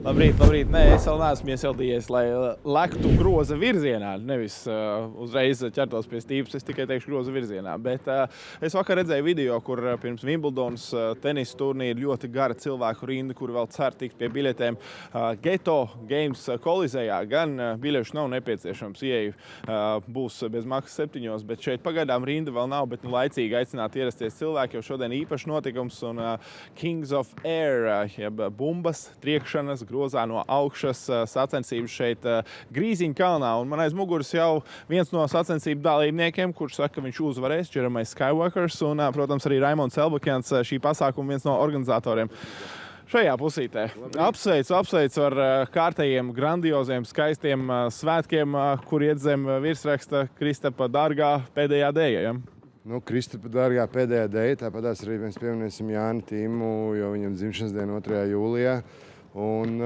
Labrīt. Nē, es vēl neesmu iesildījies, lai lektu groza virzienā. Nevis uzreiz ķertos pie stīpas, es tikai teikšu groza virzienā. Bet es vakar redzēju video, kur pirms Wimbledonas tenisa turnīra ļoti gara cilvēku rinda, kuri vēl cer tikt pie biļetēm. Geto Games Kolizejā gan biļešu nav nepieciešams. Ieeja būs bez maksas 7, bet šeit pagaidām rinda vēl nav, bet laicīgi aicināt ierasties cilvēki, jo šodien īpašs notikums un Kings of Air, jeb bumbas, triekšanas, grozā no augšas sacensības šeit Grīziņkalnā. Un man aiz muguras jau viens no sacensību dalībniekiem, kurš saka, ka viņš uzvarēs, Jeremijs Skywalkers, un, protams, arī Raimonds Elbakjans, šī pasākuma viens no organizatoriem. Šajā pusītē. Apsveicu ar kārtējiem, grandioziem, skaistiem svētkiem, kur iet zem virsraksta Kristapa Dārgā pēdējā dēja. Ja? Kristapa Dārgā pēdējā dēja, tāpat arī mēs pieminēsim Jāni Tīmu, jo viņam dzimšanas diena 2. jūlijā. Un,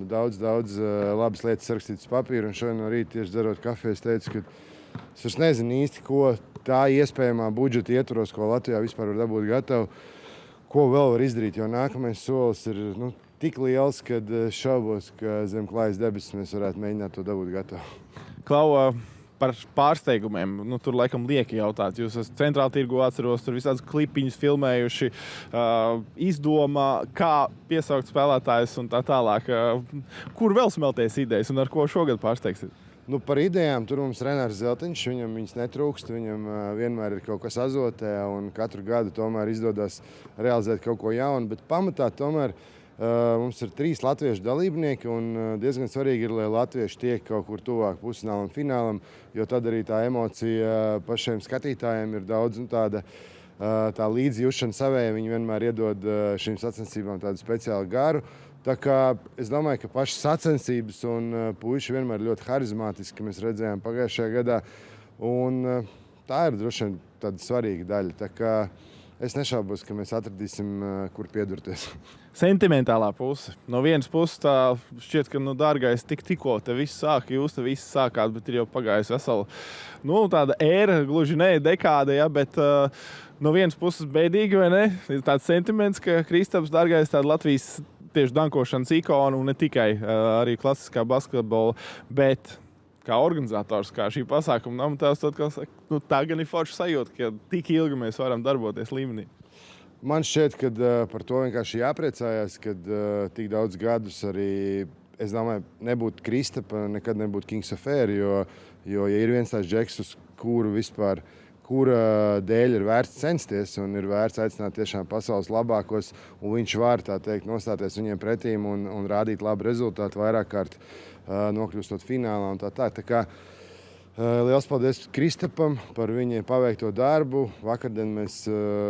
daudz labas lietas sarakstītas papīra, un šodien no rīta tieši dzerot kafiju, es teicu, ka es vairs nezinu īsti, ko tā iespējamā budžeta ietvaros, ko Latvijā vispār var dabūt gatavu, ko vēl var izdarīt, jo nākamais solis ir tik liels, kad šaubos, ka zem klājas debesis mēs varētu mēģināt to dabūt gatavu. Klau, par pārsteigumiem. Tur laikam lieki jautāt. Jūs esat centrāla tirgu, atceros, tur visādas klipiņas filmējuši, izdomā, kā piesaukt spēlētājus un tā tālāk. Kur vēl smelties idejas un ar ko šogad pārsteigsiet? Par idejām tur mums Renārs Zeltiņš, viņam viņas netrūkst, viņam vienmēr ir kaut kas azotē un katru gadu tomēr izdodas realizēt kaut ko jaunu, bet pamatā tomēr mums ir 3 latviešu dalībnieki, un diezgan svarīgi ir, lai latvieši tiek kaut kur tuvāk pusfinālam un finālam, jo tad arī tā emocija pašiem skatītājiem ir daudz tā līdzjūšana savējiem. Viņi vienmēr iedod šīm sacensībām tādu speciālu garu. Tā kā es domāju, ka pašas sacensības un puiši vienmēr ļoti harizmātiski, mēs redzējām pagājušajā gadā, un tā ir droši vien tāda svarīga daļa. Tā kā es nešaubos, ka mēs atradīsim, kur piedurties. Sentimentālā puse. No vienas puses tā šķiet, ka, dārgais, tikko te viss sāk, jūs te visi sākāt, bet ir jau pagājusi vesela, tāda ēra, gluži ne dekāde, ja, bet no vienas puses bēdīgi, vai ne? Ir tāds sentiments, ka Kristaps Dārgais tāda Latvijas tieši dankošanas ikona un ne tikai arī klasiskā basketbola, bet kā organizators, kā šī pasākuma namatēvs, tā gan ir forša sajūta, ka tik ilgi mēs varam darboties līmenī. Man šķiet, ka par to vienkārši jāpriecājās, kad tik daudz gadus arī, es domāju, nebūtu Kristapa, nekad nebūtu Kings of Air, jo ja ir viens tāds džeks, uz kura dēļ ir vērts censties un ir vērts aicināt tiešām pasaules labākos, un viņš var, tā teikt, nostāties viņiem pretīm un rādīt labu rezultātu vairāk kārt nokļūstot finālā un tā. Tā kā liels paldies Kristapam par viņa paveikto darbu. Vakardien mēs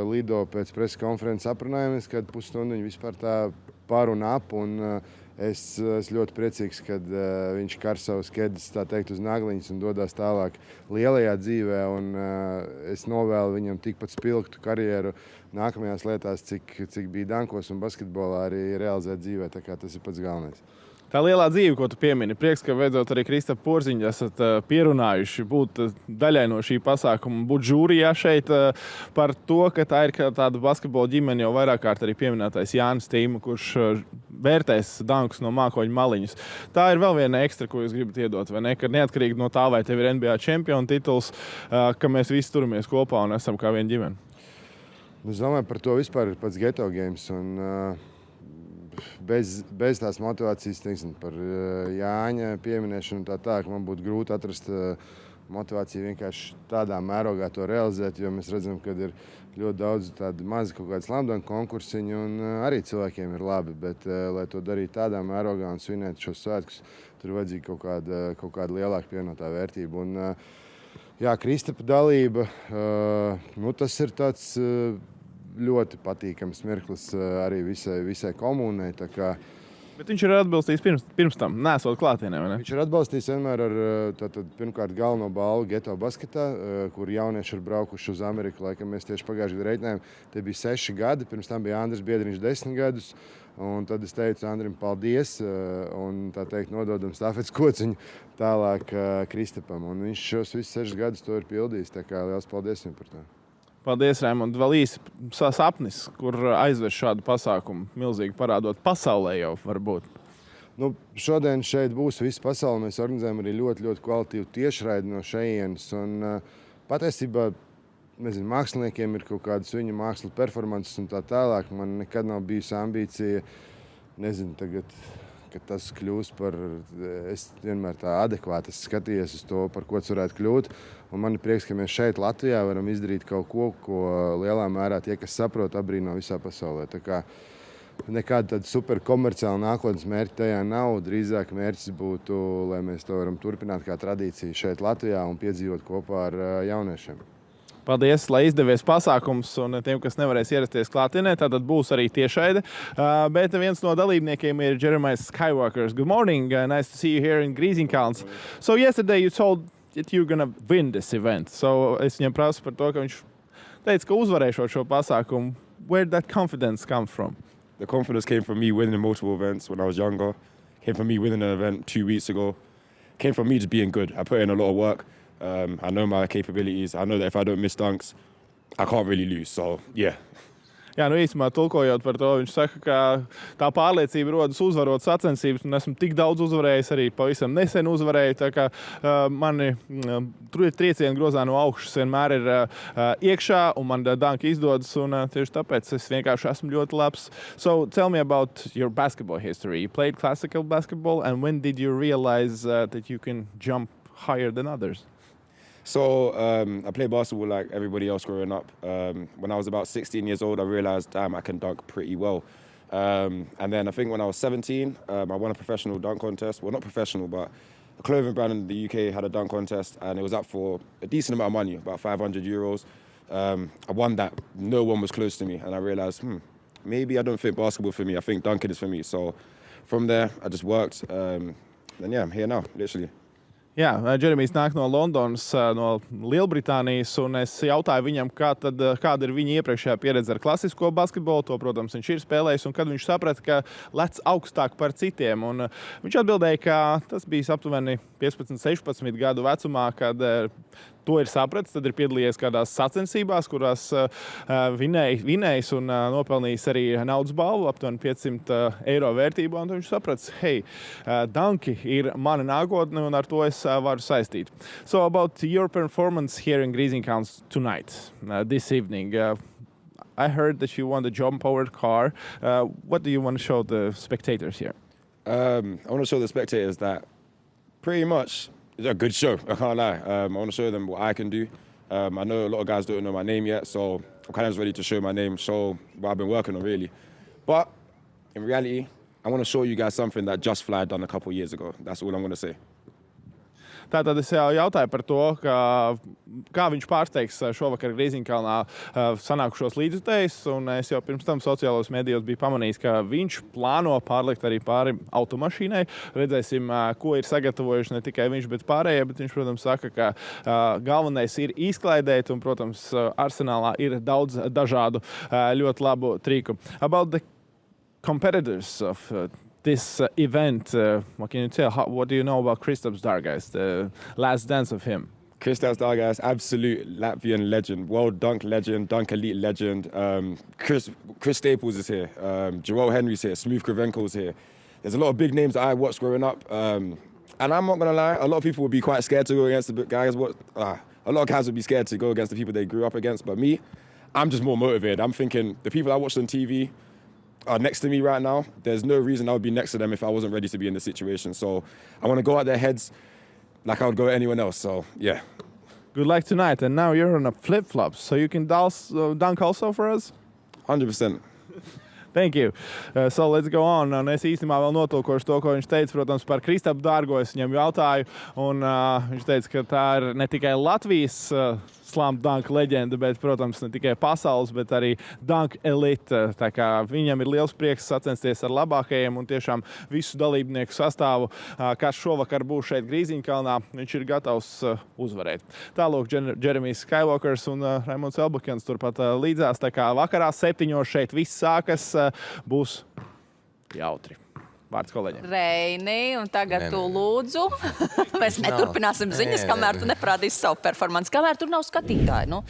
Lido pēc preses konferences aprunājāmies, kad pusstundiņu vispār tā par un ap, un es ļoti priecīgs, kad viņš kar savus kedus, tā teikt, uz nagliņas un dodās tālāk lielajā dzīvē, un es novēlu viņam tikpat spilgtu karjeru nākamajās lietās, cik bija dankos un basketbolā arī realizēt dzīvē, tā kā tas ir pats galvenais. Tā lielā dzīve, ko tu piemini, prieks, ka beidzot arī Kristapa Porziņu esat pierunājuši būt daļai no šī pasākuma, būt žūrijā šeit par to, ka tā ir tāda basketbola ģimene, jau vairāk kārt arī pieminētais Jānis Tīma, kurš vērtēs dankus no mākoņu maliņas. Tā ir vēl viena ekstra, ko jūs gribat iedot, vai ne? Ka neatkarīgi no tā, vai tev ir NBA čempiona tituls, ka mēs visi turamies kopā un esam kā viena ģimene. Es domāju, par to vispār ir pats Geto Games, un bez tās motivācijas, teiksim, par Jāņa pieminēšanu tā, ka man būtu grūti atrast motivāciju vienkārši tādā mērogā to realizēt, jo mēs redzam, ka ir ļoti daudz tādu mazi kaut kādu slamdanu konkursiņu, un arī cilvēkiem ir labi, bet, lai to darītu tādā mērogā un svinētu šos svētkus, tur ir vajadzīga kaut kāda lielāka pievienotā vērtība. Un, Kristapa dalība, tas ir tāds ļoti patīkams mirklis arī visai komunai. Bet viņš ir atbalstījis pirms tam, nesot klātienē, vai ne? Viņš ir atbalstījis vienmēr ar pirmkārt galveno balvu Geto basketā, kur jaunieši ir braukuši uz Ameriku, laikam mēs tieši pagājušajā gadā reiķinājām. Te bija 6 gadi, pirms tam bija Andris Biedriņš 10 gadus, un tad es teicu Andrim paldies, un tā teikt nododam stafetes kociņu tālāk Kristapam. Un viņš šos visus 6 gadus to ir pildījis, tā kā liels paldies viņam par to. Paldies, Raimond. Vēl īsi sapnis, kur aizvest šādu pasākumu, milzīgi parādot pasaulē jau varbūt. Nu, šodien šeit būs visa pasaule. Mēs organizējam arī ļoti, ļoti kvalitīvu tiešraidi no šejienes. Un patiesībā, nezinu, māksliniekiem ir kaut kādas viņa mākslas performances un tā tālāk. Man nekad nav bijusi ambīcija, nezinu, tagad, kad tas kļūs par, es vienmēr tā adekvāti skatījies uz to, par ko tas varētu kļūt. Un man ir prieks, ka mēs šeit Latvijā varam izdarīt kaut ko lielā mērā tie, kas saprot, abrīno visā pasaulē. Tā kā nekāda tāda super komerciāla nākotnes mērķa tajā nav. Drīzāk mērķis būtu, lai mēs to varam turpināt kā tradīciju šeit Latvijā un piedzīvot kopā ar jauniešiem. Paldies, lai izdevies pasākums un tiem, kas nevarēs ierasties klātienē, tātad būs arī tiešraide. Bet viens no dalībniekiem ir Jeremiah Skywalkers. Good morning, nice to see you here in Grīziņkalns. So yesterday you told that you're gonna win this event. So es viņam prasu par to, ka viņš teica, ka uzvarēšot šo pasākumu. Where did that confidence come from? The confidence came from me winning multiple events when I was younger. Came from me winning an event 2 weeks ago. Came from me just being good. I put in a lot of work. I know my capabilities. I know that if I don't miss dunks, I can't really lose. So, yeah. Jā, nu īsumā tulkojot par to, viņš saka, ka tā pārliecība rodas uzvarot sacensības, un esmu tik daudz uzvarējis, arī pavisam nesen uzvarēju, tā kā mani triecieni grozā no augšas vienmēr ir iekšā, un man danki izdodas, un tieši tāpēc es vienkārši esmu ļoti labs. So, tell me about your basketball history. You played classical basketball, and when did you realize that you can jump higher than others? So I played basketball like everybody else growing up. When I was about 16 years old, I realized, damn, I can dunk pretty well. And then I think when I was 17, I won a professional dunk contest. Well, not professional, but a clothing brand in the UK had a dunk contest, and it was up for a decent amount of money, about €500. I won that. No one was close to me, and I realized, maybe I don't think basketball for me. I think dunking is for me. So from there, I just worked. And yeah, I'm here now, literally. Jā, Džeremijs nāk no Londonas, no Lielbritānijas, un es jautāju viņam, kāda ir viņa iepriekšējā pieredze ar klasisko basketbolu. To, protams, viņš ir spēlējis, un kad viņš saprata, ka lec augstāk par citiem. Un viņš atbildēja, ka tas bija aptuveni 15, 16 gadu vecumā, kad to ir sapratis, tad ir piedalījies kādās sacensībās, kurās vinējis un nopelnījis arī naudas balvu aptuveni €500 vērtībā. Un viņš sapratis, hei, danki ir mana nākotne, un ar to es varu saistīt. So about your performance here in Grīziņkalns tonight, this evening, I heard that you won the jump-powered car. What do you want to show the spectators here? I want to show the spectators that pretty much it's a good show, I can't lie. I want to show them what I can do. I know a lot of guys don't know my name yet, so I'm kind of ready to show my name, show what I've been working on, really. But in reality, I want to show you guys something that Just Fly done a couple of years ago. That's all I'm going to say. Tātad es jau jautāju par to, kā viņš pārsteigs šovakar Grīziņkalnā sanākušos līdzjutējus, un es jau pirms tam sociālos medijos biju pamanījis, ka viņš plāno pārlikt arī pāri automašīnai. Redzēsim, ko ir sagatavojuši ne tikai viņš, bet pārējie, bet viņš, protams, saka, ka galvenais ir izklaidēt, un, protams, arsenālā ir daudz dažādu ļoti labu triku. About the competitors of this event, what can you tell? What do you know about Kristaps Dargais, the last dance of him? Kristaps Dargais, absolute Latvian legend, world dunk legend, dunk elite legend. Chris Staples is here. Joel Henry's here. Smooth Kravenko's here. There's a lot of big names that I watched growing up. And I'm not going to lie, a lot of people would be quite scared to go against the guys. A lot of guys would be scared to go against the people they grew up against. But me, I'm just more motivated. I'm thinking the people I watched on TV are next to me right now. There's no reason I would be next to them if I wasn't ready to be in the situation. So I want to go at their heads like I would go at anyone else. So, yeah. Good luck tonight. And now you're on a flip-flops, so you can dunk also for us? 100%. Thank you. So let's go on. Un es īstenībā vēl notulkošu to, ko viņš teica, protams, par Kristapu Dārgo. Es viņam jautāju, un viņš teica, ka tā ir ne tikai Latvijas slam dunk leģenda, bet, protams, ne tikai pasaules, bet arī dunk elite. Tā kā viņam ir liels prieks sacensties ar labākajiem un tiešām visu dalībnieku sastāvu, kas šovakar būs šeit Grīziņkalnā, viņš ir gatavs uzvarēt. Tālūk, Jeremijs Skywalkers un Raimonds Elbakens turpat līdzās. Tā kā vakarā 7 šeit viss sākas, būs jautri. Vārds kolēģiem. Reini, un tagad tu lūdzu. Mēs neturpināsim ziņas, kamēr tu neparādīsi savu performanci, kamēr tur nav skatītāji. Nu.